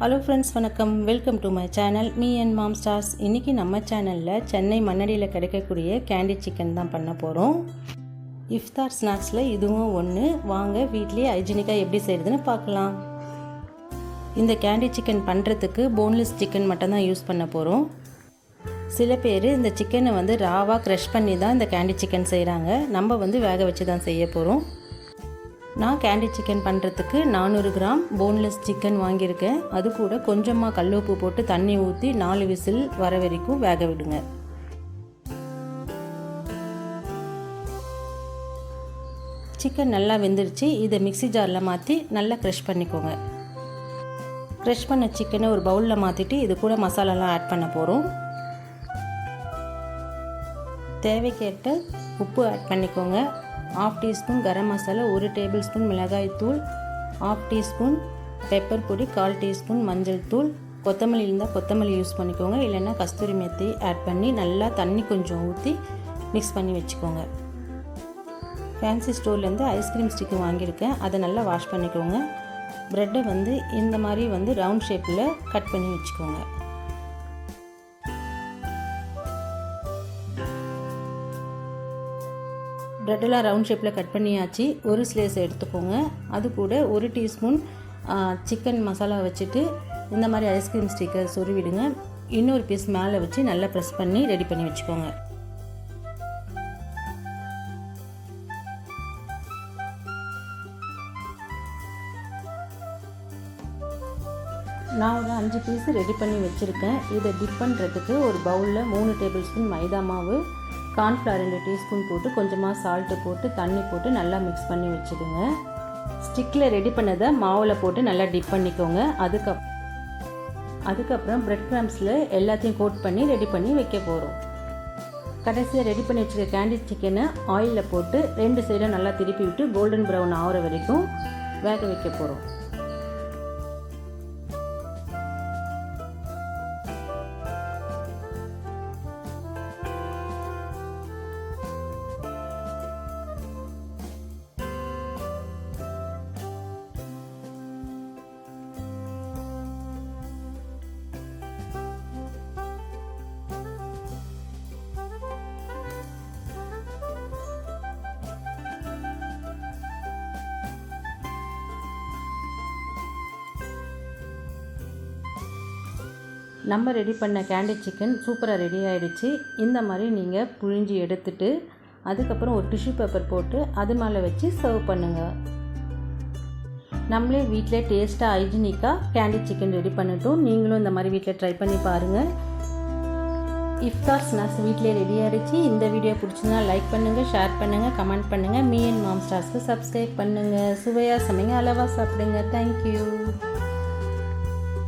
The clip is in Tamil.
ஹலோ ஃப்ரெண்ட்ஸ், வணக்கம். Welcome to my channel me and mom stars. இன்றைக்கி நம்ம சேனலில் சென்னை மண்ணடியில் கிடைக்கக்கூடிய கேண்டி சிக்கன் தான் பண்ண போகிறோம். இஃப்தார் ஸ்நாக்ஸில் இதுவும் ஒன்று. வாங்க வீட்லேயே ஹைஜீனிக்காக எப்படி செய்கிறதுன்னு பார்க்கலாம். இந்த கேண்டி சிக்கன் பண்ணுறதுக்கு போன்லெஸ் சிக்கன் மட்டும்தான் யூஸ் பண்ண போகிறோம். சில பேர் இந்த சிக்கனை ராவாக க்ரஷ் பண்ணி தான் இந்த கேண்டி சிக்கன் செய்கிறாங்க. நம்ம வேக வச்சு தான் செய்ய போகிறோம். நான் கேண்டி சிக்கன் பண்ணுறதுக்கு 400 கிராம் போன்லெஸ் சிக்கன் வாங்கியிருக்கேன். அது கூட கொஞ்சமாக கல்லுப்பு போட்டு தண்ணி ஊற்றி 4 விசில் வர வரைக்கும் வேக விடுங்க. சிக்கன் நல்லா வெந்துருச்சு. இதை மிக்ஸி ஜாரில் மாற்றி நல்லா க்ரஷ் பண்ணிக்கோங்க. க்ரஷ் பண்ண சிக்கனை ஒரு பவுலில் மாற்றிட்டு இது கூட மசாலாலாம் ஆட் பண்ண போகிறோம். தேவைக்கேற்ற உப்பு ஆட் பண்ணிக்கோங்க. 1/2 teaspoon garam masala, 1 table spoon மிளகாய் தூள், 1/2 டீஸ்பூன் பெப்பர் பொடி, 1/4 டீஸ்பூன் மஞ்சள் தூள். கொத்தமல்லி இருந்தால் கொத்தமல்லி யூஸ் பண்ணிக்கோங்க, இல்லைன்னா கஸ்தூரி மேத்தி ஆட் பண்ணி நல்லா தண்ணி கொஞ்சம் ஊற்றி மிக்ஸ் பண்ணி வச்சுக்கோங்க. ஃபேன்சி ஸ்டோர்லேருந்து ஐஸ்கிரீம் ஸ்டிக்கு வாங்கியிருக்கேன். அதை நல்லா வாஷ் பண்ணிக்கோங்க. ப்ரெட்டை இந்த மாதிரி ரவுண்ட் ஷேப்பில் கட் பண்ணி வச்சுக்கோங்க. ப்ரெட்டெல்லாம் ரவுண்ட் ஷேப்பில் கட் பண்ணியாச்சு. ஒரு ஸ்லேஸ் எடுத்துக்கோங்க. அது கூட 1 டீஸ்பூன் சிக்கன் மசாலா வச்சுட்டு இந்த மாதிரி ஐஸ்கிரீம் ஸ்டிக்கை சொருவிடுங்க. இன்னொரு பீஸ் மேலே வச்சு நல்லா ப்ரெஸ் பண்ணி ரெடி பண்ணி வச்சுக்கோங்க. நான் ஒரு 5 பீஸ் ரெடி பண்ணி வச்சுருக்கேன். இதை டிப் பண்ணுறதுக்கு ஒரு பவுலில் 3 டேபிள் ஸ்பூன் மைதா மாவு, கார்ன்ஃப்ளவர் 2 டீஸ்பூன் போட்டு கொஞ்சமாக சால்ட்டு போட்டு தண்ணி போட்டு நல்லா மிக்ஸ் பண்ணி வச்சுடுங்க. ஸ்டிக்கில் ரெடி பண்ணதை மாவில் போட்டு நல்லா டிப் பண்ணிக்கோங்க. அதுக்கப்புறம் பிரெட் கிராம்ஸில் எல்லாத்தையும் கோட் பண்ணி ரெடி பண்ணி வைக்க போகிறோம். கடைசியாக ரெடி பண்ணி வச்சுருக்க கேண்டி சிக்கனை ஆயிலில் போட்டு 2 சைடும் நல்லா திருப்பி விட்டு கோல்டன் ப்ரௌன் ஆகிற வரைக்கும் வேக வைக்க போகிறோம். நம்ம ரெடி பண்ண கேண்டி சிக்கன் சூப்பராக ரெடி ஆகிடுச்சு. இந்த மாதிரி நீங்கள் புழிஞ்சி எடுத்துட்டு அதுக்கப்புறம் ஒரு டிஷ்யூ பேப்பர் போட்டு அது மேலே வச்சு சர்வ் பண்ணுங்கள். நம்மளே வீட்டில் டேஸ்ட்டாக ஹைஜீனிக்காக கேண்டி சிக்கன் ரெடி பண்ணிட்டோம். நீங்களும் இந்த மாதிரி வீட்டில் ட்ரை பண்ணி பாருங்கள். இஃப்தார் ஸ்நாக்ஸ் வீட்டிலே ரெடி ஆகிடுச்சு. இந்த வீடியோ பிடிச்சிருந்தா லைக் பண்ணுங்கள், ஷேர் பண்ணுங்கள், கமெண்ட் பண்ணுங்கள். மீ அண்ட் மாம் ஸ்டார்ஸ்க்கு சப்ஸ்கிரைப் பண்ணுங்கள். சுவையாக சமைங்க, அளவாக சாப்பிடுங்க. தேங்க்யூ.